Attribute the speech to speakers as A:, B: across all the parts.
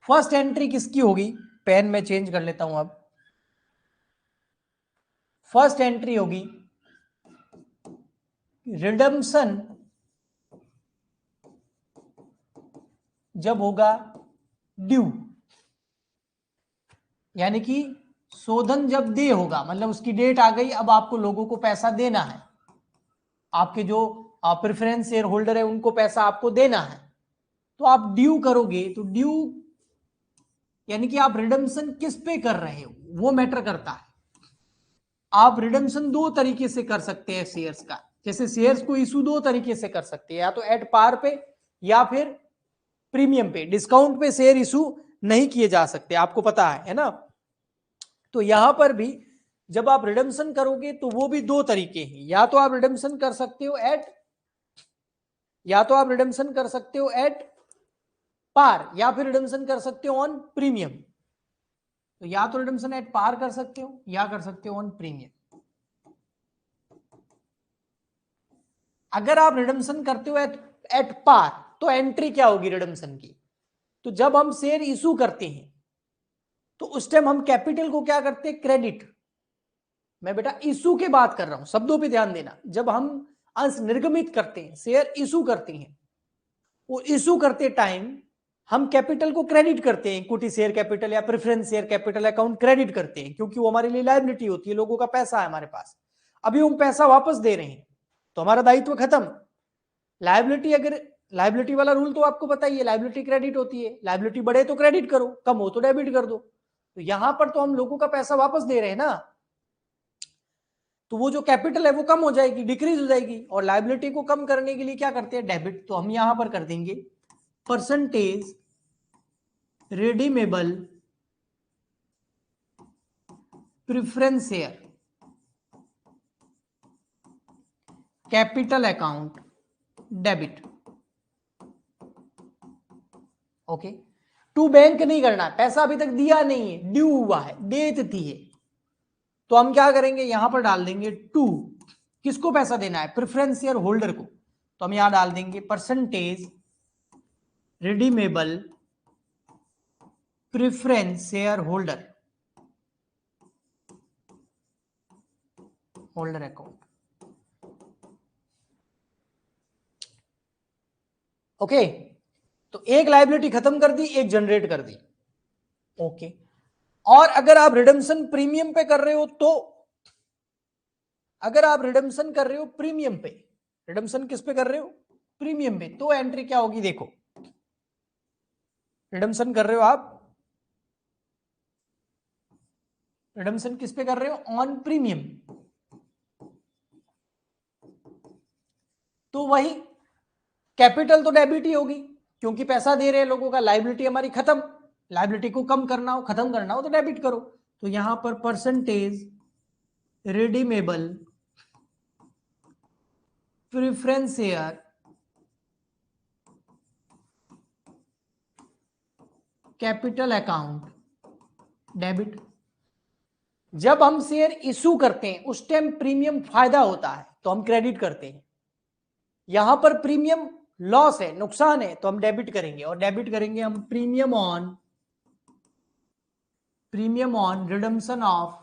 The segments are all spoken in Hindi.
A: फर्स्ट एंट्री किसकी होगी, पेन में चेंज कर लेता हूं अब। फर्स्ट एंट्री होगी रिडम्पशन जब होगा ड्यू, यानी कि शोधन जब दे होगा, मतलब उसकी डेट आ गई, अब आपको लोगों को पैसा देना है, आपके जो प्रेफरेंस शेयर होल्डर है उनको पैसा आपको देना है, तो आप ड्यू करोगे। तो ड्यू यानी कि आप रिडम्पशन किस पे कर रहे हो वो मैटर करता है। आप रिडम्पशन दो तरीके से कर सकते हैं शेयर्स का, जैसे शेयर्स को इशू दो तरीके से कर सकते हैं, या तो एट पार पे या फिर प्रीमियम पे। डिस्काउंट पे शेयर इशू नहीं किए जा सकते, आपको पता है ना। तो यहां पर भी जब आप रिडम्पशन करोगे तो वो भी दो तरीके हैं, या तो आप रिडम्पशन कर सकते हो एट पार, या फिर रिडम्पशन कर सकते हो ऑन प्रीमियम। तो या तो रिडम्पशन एट पार कर सकते हो या कर सकते हो ऑन प्रीमियम। अगर आप रिडम्पशन करते हो एट पार तो एंट्री क्या होगी रिडम्पशन की, तो जब हम शेयर इशू करते हैं तो उस टाइम हम कैपिटल को क्या करते हैं, क्रेडिट। मैं बेटा इशू की बात कर रहा हूं, शब्दों पे ध्यान देना। जब हम अंश निर्गमित करते हैं, शेयर इशू करते हैं, वो इशू करते टाइम हम कैपिटल को क्रेडिट करते हैं, इक्विटी शेयर कैपिटल या preference share capital account credit करते हैं, क्योंकि वो हमारे लिए लायबिलिटी होती है, लोगों का पैसा है हमारे पास, अभी हम पैसा वापस दे रहे हैं, तो हमारा दायित्व खत्म। लायबिलिटी, अगर लायबिलिटी वाला रूल तो आपको पता ही है, लायबिलिटी क्रेडिट होती है, लायबिलिटी बढ़े तो क्रेडिट करो, कम हो तो डेबिट कर दो। तो यहां पर तो हम लोगों का पैसा वापस दे रहे हैं ना, तो वो जो कैपिटल है वो कम हो जाएगी, डिक्रीज हो जाएगी, और लायबिलिटी को कम करने के लिए क्या करते हैं, डेबिट। तो हम यहां पर कर देंगे percentage redeemable preference share capital account debit. Okay, to bank नहीं करना, पैसा अभी तक दिया नहीं है, ड्यू हुआ है, दे तिथि है, तो हम क्या करेंगे, यहां पर डाल देंगे टू, किसको पैसा देना है, प्रेफरेंस शेयर होल्डर को, तो हम यहां डाल देंगे percentage redeemable preference shareholder account. Okay, तो एक लायबिलिटी खत्म कर दी, एक जनरेट कर दी। ओके, और अगर आप रिडम्पशन प्रीमियम पे कर रहे हो, तो अगर आप रिडम्पशन कर रहे हो प्रीमियम पे, रिडम्पशन किस पे कर रहे हो, प्रीमियम पे, तो एंट्री क्या होगी, देखो रिडम्पशन कर रहे हो आप, रिडम्पशन किस पे कर रहे हो, ऑन प्रीमियम, तो वही कैपिटल तो डेबिट ही होगी, क्योंकि पैसा दे रहे हैं लोगों का, लायबिलिटी हमारी खत्म, लायबिलिटी को कम करना हो, खत्म करना हो तो डेबिट करो। तो यहां पर percentage redeemable preference share capital account debit. जब हम शेयर इशू करते हैं उस टाइम प्रीमियम फायदा होता है तो हम क्रेडिट करते हैं, यहां पर प्रीमियम लॉस है, नुकसान है, तो हम डेबिट करेंगे, और डेबिट करेंगे हम premium on redemption of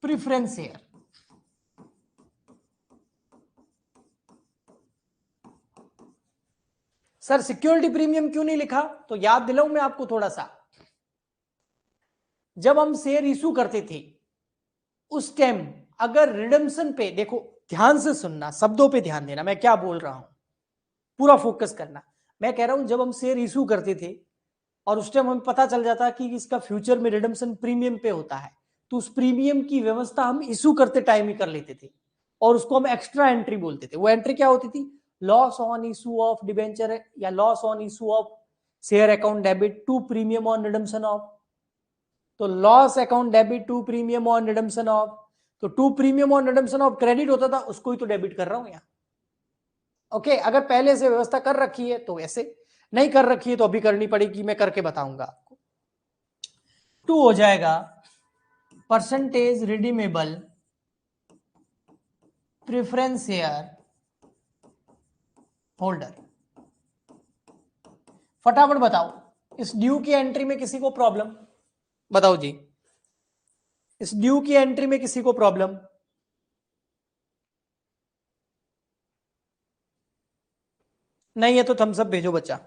A: preference share. Sir security premium क्यों नहीं लिखा, तो याद दिलाऊं मैं आपको थोड़ा सा। जब हम शेयर इशू करते थे उस टाइम अगर रिडम्पशन पे, देखो ध्यान से सुनना, शब्दों पे ध्यान देना, मैं क्या बोल रहा हूं, पूरा फोकस करना। मैं कह रहा हूं जब हम शेयर इशू करते थे और उस टाइम हमें पता चल जाता कि इसका फ्यूचर में रिडम्पशन प्रीमियम पे होता है, तो उस प्रीमियम की व्यवस्था हम इशू करते टाइम ही कर लेते थे, और उसको हम एक्स्ट्रा एंट्री बोलते थे। वो एंट्री क्या होती थी, loss on issue of debenture या loss on issue of share account debit to premium on redemption of. तो loss account debit to premium on redemption of, तो to premium on redemption of credit होता था, उसको ही तो डेबिट कर रहा हूं यहां। ओके, अगर पहले से व्यवस्था कर रखी है तो ऐसे, नहीं कर रखी है तो अभी करनी पड़ेगी, मैं करके बताऊंगा आपको। टू हो जाएगा percentage redeemable preference share holder, फटाफट बताओ, इस ड्यू की एंट्री में किसी को प्रॉब्लम? बताओ जी, इस ड्यू की एंट्री में किसी को प्रॉब्लम? नहीं है तो थम्स अप भेजो बच्चा।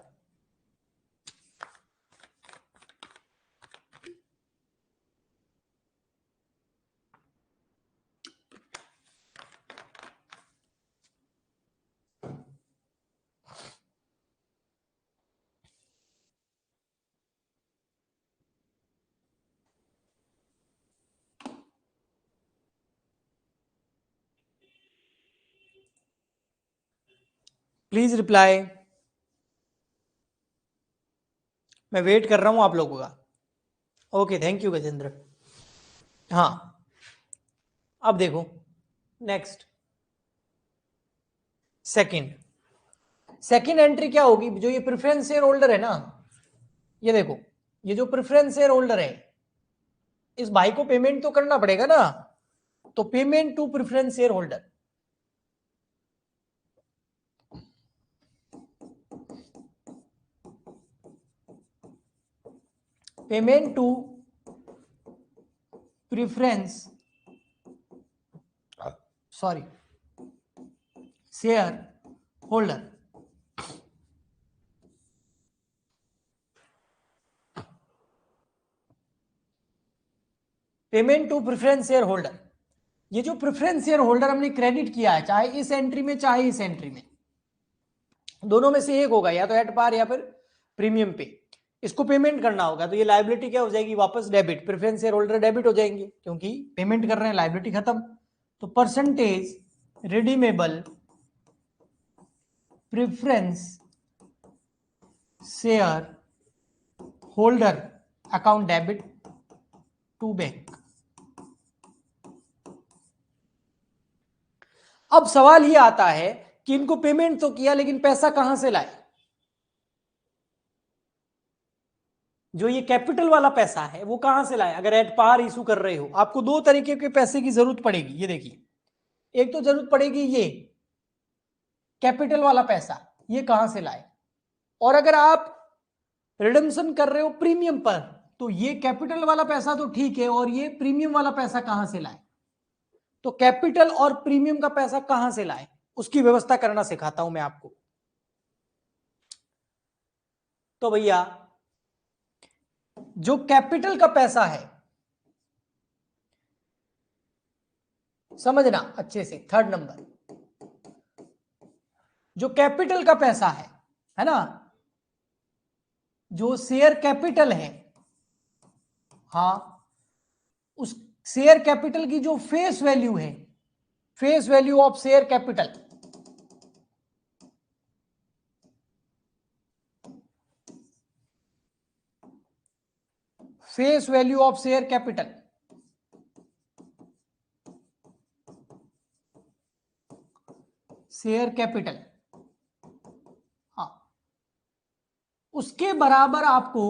A: प्लीज रिप्लाई, मैं वेट कर रहा हूं आप लोगों का। Okay, thank you Gajendra. हाँ, अब देखो नेक्स्ट, सेकंड एंट्री क्या होगी? जो ये प्रेफरेंस शेयर होल्डर है ना, ये देखो, ये जो प्रेफरेंस शेयर होल्डर है, इस भाई को पेमेंट तो करना पड़ेगा ना, तो payment to preference shareholder, payment to preference sorry shareholder, payment to preference shareholder. ये जो प्रेफरेंस शेयर होल्डर हमने क्रेडिट किया है, चाहे इस एंट्री में चाहे इस एंट्री में, दोनों में से एक होगा, या तो एट पार या फिर प्रीमियम पे, इसको पेमेंट करना होगा। तो ये लायबिलिटी क्या हो जाएगी? वापस debit, preference share holder debit हो जाएंगे क्योंकि पेमेंट कर रहे हैं, लायबिलिटी खत्म। तो percentage redeemable preference shareholder account debit to bank. अब सवाल ये आता है कि इनको पेमेंट तो किया, लेकिन पैसा कहां से लाए? जो ये कैपिटल वाला पैसा है वो कहां से लाए? अगर एट पार इशू कर रहे हो, आपको दो तरीके के पैसे की जरूरत पड़ेगी। ये देखिए, एक तो जरूरत पड़ेगी ये कैपिटल वाला पैसा, ये कहां से लाए, और अगर आप रिडम्पशन कर रहे हो प्रीमियम पर, तो ये कैपिटल वाला पैसा तो ठीक है, और ये प्रीमियम वाला पैसा कहां से लाए? तो कैपिटल और प्रीमियम का पैसा कहां से लाए, उसकी व्यवस्था करना सिखाता हूं मैं आपको। तो भैया, जो कैपिटल का पैसा है, समझना अच्छे से, थर्ड नंबर, जो कैपिटल का पैसा है ना, जो शेयर कैपिटल है, हाँ, उस शेयर कैपिटल की जो फेस वैल्यू है, face value of share capital, face value of share capital, share capital, हाँ, उसके बराबर आपको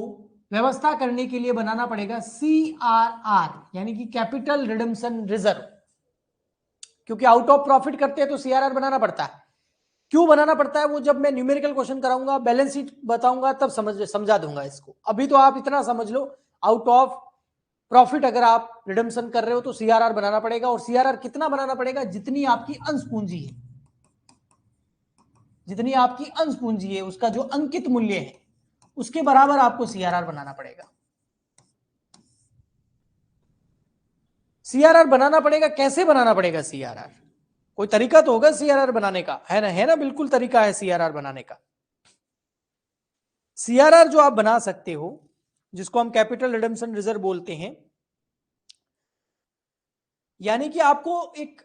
A: व्यवस्था करने के लिए बनाना पड़ेगा CRR, यानी कि कैपिटल रिडम्पशन रिजर्व। क्योंकि आउट ऑफ प्रॉफिट करते हैं तो CRR बनाना पड़ता है। क्यों बनाना पड़ता है वो जब मैं न्यूमेरिकल क्वेश्चन कराऊंगा, बैलेंस शीट बताऊंगा, तब समझा दूंगा इसको। अभी तो आप इतना समझ लो, आउट ऑफ प्रॉफिट अगर आप रिडम्पशन कर रहे हो तो CRR बनाना पड़ेगा। और CRR कितना बनाना पड़ेगा? जितनी आपकी अंश पूंजी है, जितनी आपकी अंश पूंजी है, उसका जो अंकित मूल्य है, उसके बराबर आपको CRR बनाना पड़ेगा। CRR बनाना पड़ेगा। कैसे बनाना पड़ेगा CRR? कोई तरीका तो होगा CRR बनाने का, है ना? है ना, बिल्कुल तरीका है CRR बनाने का। CRR जो आप बना सकते हो, जिसको हम कैपिटल रिडम्पशन रिजर्व बोलते हैं, यानी कि आपको एक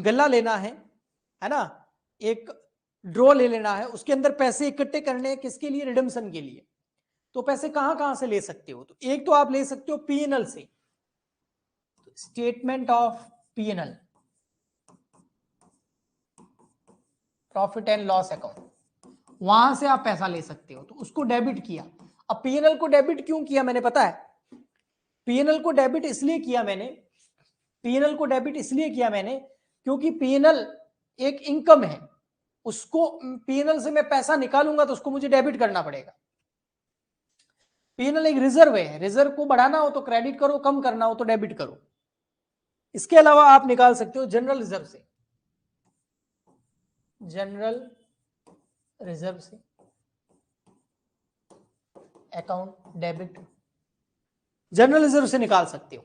A: गल्ला लेना है ना, एक ड्रॉ ले लेना है, उसके अंदर पैसे इकट्ठे करने हैं, किसके लिए? रिडम्पशन के लिए। तो पैसे कहां कहां से ले सकते हो? तो एक तो आप ले सकते हो P&L से, statement of P&L, profit and loss account, वहां से आप पैसा ले सकते हो। तो उसको डेबिट किया। अब P&L को डेबिट क्यों किया मैंने, पता है? P&L को डेबिट इसलिए किया मैंने, P&L को डेबिट इसलिए किया मैंने क्योंकि P&L एक इनकम है, उसको P&L से मैं पैसा निकालूंगा तो उसको मुझे डेबिट करना पड़ेगा। पीएनएल एक रिजर्व है, रिजर्व को बढ़ाना हो तो क्रेडिट करो, कम करना हो तो डेबिट करो। इसके अलावा आप निकाल सकते हो जनरल रिजर्व से, जनरल रिजर्व से अकाउंट डेबिट, जनरल रिजर्व से निकाल सकते हो।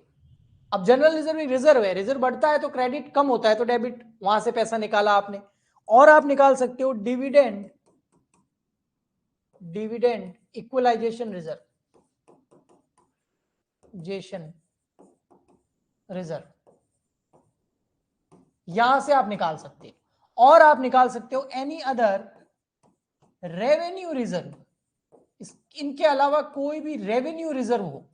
A: अब जनरल रिजर्व एक रिजर्व है, रिजर्व बढ़ता है तो क्रेडिट, कम होता है तो डेबिट, वहां से पैसा निकाला आपने। और आप निकाल सकते हो डिविडेंड, डिविडेंड इक्वलाइजेशन रिजर्व, जेशन रिजर्व, यहां से आप निकाल सकते हो। और आप निकाल सकते हो एनी अदर रेवेन्यू रिजर्व, इनके अलावा कोई भी रेवेन्यू रिजर्व हो,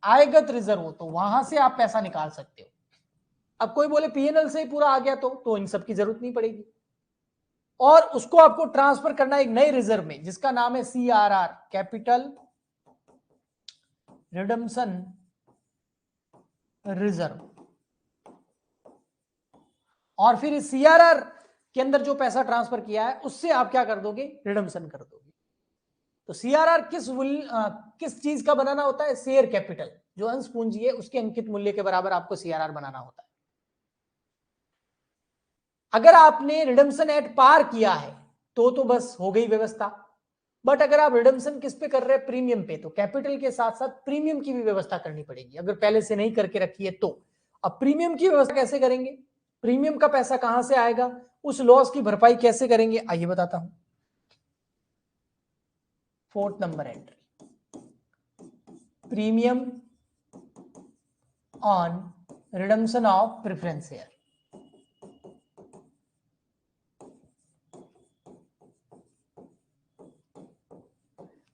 A: आयगत रिजर्व हो, तो वहां से आप पैसा निकाल सकते हो। अब कोई बोले पीएनएल से ही पूरा आ गया तो इन सब की जरूरत नहीं पड़ेगी, और उसको आपको ट्रांसफर करना एक नए रिजर्व में जिसका नाम है सीआरआर, कैपिटल रिडम्पशन रिजर्व। और फिर इस सीआरआर के अंदर जो पैसा ट्रांसफर किया है उससे आप क्या कर दोगे, रिडम्पशन कर दोगे। तो सीआरआर किस चीज का बनाना होता है, शेयर कैपिटल, जो अंश पूंजी है उसके अंकित मूल्य के बराबर आपको सीआरआर बनाना होता है। अगर आपने रिडम्पशन एट पार किया है तो बस हो गई व्यवस्था। बट अगर आप रिडम्पशन किस पे कर रहे हैं, प्रीमियम पे, तो कैपिटल के साथ साथ प्रीमियम की भी व्यवस्था करनी पड़ेगी, अगर पहले से नहीं करके रखी है तो। अब प्रीमियम की व्यवस्था कैसे करेंगे, प्रीमियम का पैसा कहां से आएगा, उस लॉस की भरपाई कैसे करेंगे, आइए बताता हूं। 4th number entry, premium on redemption of preference share.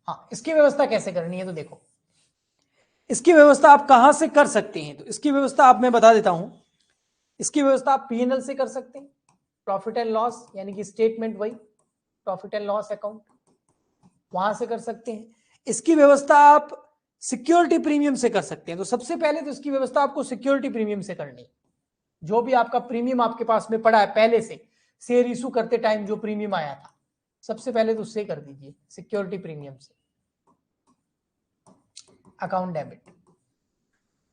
A: हाँ, इसकी व्यवस्था कैसे करनी है, तो देखो इसकी व्यवस्था आप कहां से कर सकते हैं, तो इसकी व्यवस्था आप मैं बता देता हूं। इसकी व्यवस्था आप पीएनएल से कर सकते हैं, प्रॉफिट एंड लॉस, यानी कि स्टेटमेंट वही प्रॉफिट एंड लॉस अकाउंट, वहां से कर सकते हैं। इसकी व्यवस्था आप सिक्योरिटी प्रीमियम से कर सकते हैं। तो सबसे पहले तो इसकी व्यवस्था आपको सिक्योरिटी प्रीमियम से करनी है। जो भी आपका प्रीमियम आपके पास में पड़ा है पहले से, शेयर इशू करते टाइम जो प्रीमियम आया था, सबसे पहले तो उससे कर दीजिए, सिक्योरिटी प्रीमियम से, अकाउंट डेबिट।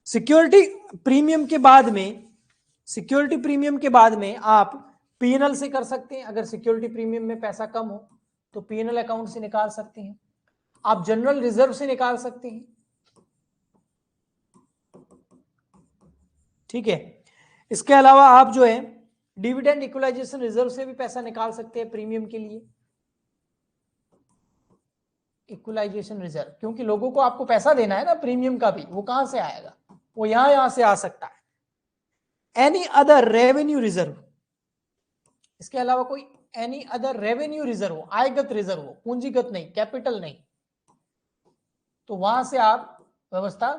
A: सिक्योरिटी प्रीमियम के बाद में, सिक्योरिटी प्रीमियम के बाद में आप पीएनएल से कर सकते हैं। अगर सिक्योरिटी प्रीमियम में पैसा कम हो तो पीएनएल अकाउंट से निकाल सकते हैं। आप जनरल रिजर्व से निकाल सकते हैं, ठीक है। इसके अलावा आप जो है डिविडेंड इक्वलाइजेशन रिजर्व से भी पैसा निकाल सकते हैं प्रीमियम के लिए, इक्वलाइजेशन रिजर्व, क्योंकि लोगों को आपको पैसा देना है ना प्रीमियम का भी, वो कहां से आएगा, वो यहां से आ सकता है। एनी अदर रेवेन्यू रिजर्व, इसके अलावा कोई एनी अदर रेवेन्यू रिजर्व हो, आयगत रिजर्व हो, पूंजीगत नहीं, कैपिटल नहीं, तो वहां से आप व्यवस्था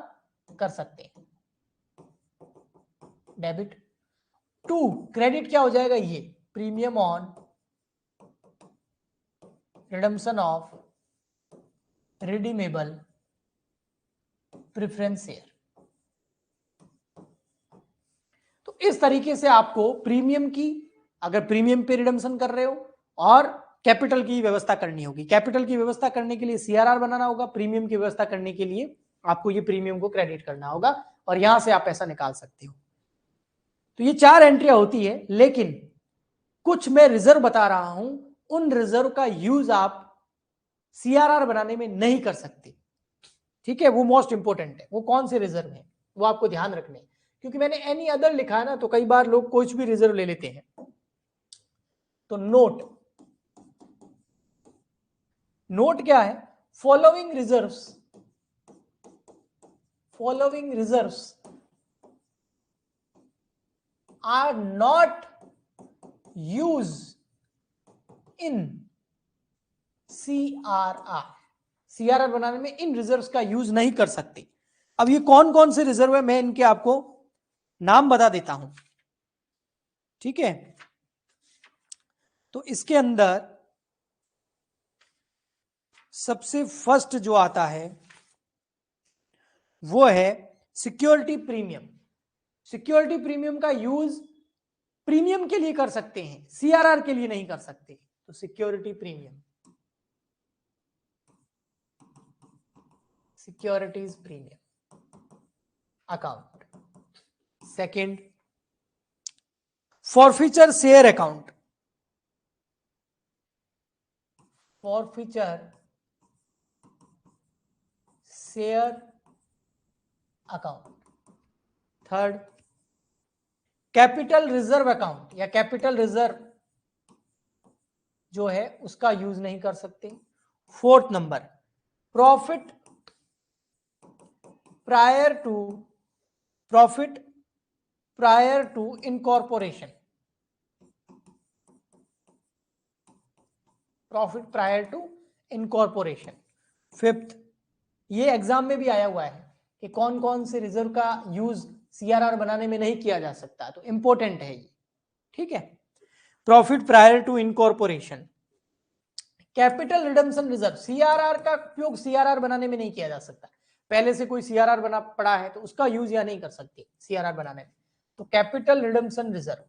A: कर सकते हैं, डेबिट। 2 क्रेडिट क्या हो जाएगा, ये premium on redemption of redeemable preference share. तो इस तरीके से आपको प्रीमियम की, अगर प्रीमियम पे रिडम्पशन कर रहे हो, और कैपिटल की व्यवस्था करनी होगी। कैपिटल की व्यवस्था करने के लिए सीआरआर बनाना होगा, प्रीमियम की व्यवस्था करने के लिए आपको ये प्रीमियम को क्रेडिट करना होगा, और यहां से आप पैसा निकाल सकते हो। तो ये 4 एंट्रियां होती है, लेकिन कुछ मैं रिजर्व बता रहा हूं, उन रिजर्व का यूज आप सीआरआर बनाने में नहीं कर सकते, ठीक है। वो मोस्ट इंपोर्टेंट है, वो कौन से रिजर्व है वो आपको ध्यान रखने, क्योंकि मैंने एनी अदर लिखा है ना, तो कई बार लोग कुछ भी रिजर्व ले लेते हैं। तो नोट, नोट क्या है, following reserves, following reserves are not use in CRR, CRR बनाने में इन रिजर्व्स का यूज नहीं कर सकते। अब ये कौन कौन से रिजर्व है, मैं इनके आपको नाम बता देता हूं, ठीक है। तो इसके अंदर सबसे फर्स्ट जो आता है वो है सिक्योरिटी प्रीमियम। सिक्योरिटी प्रीमियम का यूज प्रीमियम के लिए कर सकते हैं, सीआरआर के लिए नहीं कर सकते। तो security premium, securities premium account. Second, forfeiture share account, forfeiture share account. Third, capital reserve account या कैपिटल रिजर्व जो है उसका यूज नहीं कर सकते। Fourth number, profit prior to incorporation, profit prior to incorporation. Fifth, ये एग्जाम में भी आया हुआ है कि कौन कौन से रिजर्व का यूज सीआरआर बनाने में नहीं किया जा सकता, तो इंपॉर्टेंट है ये, ठीक है। Profit prior to incorporation, capital redemption reserve, CRR का उपयोग सीआरआर बनाने में नहीं किया जा सकता। पहले से कोई सीआरआर बना पड़ा है तो उसका यूज या नहीं कर सकते सीआरआर बनाने में, तो capital redemption reserve.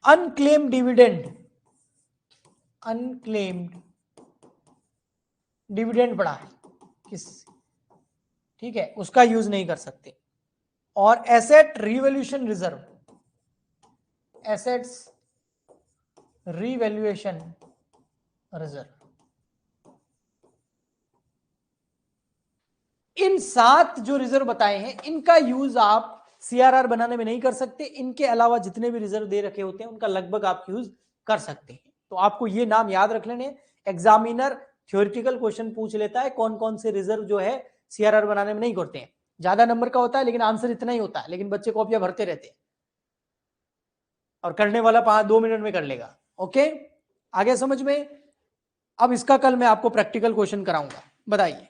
A: Unclaimed dividend, unclaimed dividend पड़ा है किस, ठीक है, उसका यूज नहीं कर सकते। और asset revaluation reserve, assets revaluation reserve. इन 7 जो रिजर्व बताए हैं इनका यूज आप सीआरआर बनाने में नहीं कर सकते। इनके अलावा जितने भी रिजर्व दे रखे होते हैं उनका लगभग आप यूज कर सकते हैं। तो आपको ये नाम याद रख लेने। एग्जामिनर थ्योरेटिकल क्वेश्चन पूछ लेता है कौन कौन से रिजर्व जो है सीआरआर बनाने में नहीं करते हैं। ज्यादा नंबर का होता है लेकिन आंसर इतना ही होता है, लेकिन बच्चे कॉपियां भरते रहते हैं और करने वाला 2 मिनट में कर लेगा। ओके, आगे समझ में। अब इसका कल मैं आपको प्रैक्टिकल क्वेश्चन कराऊंगा, बताइए।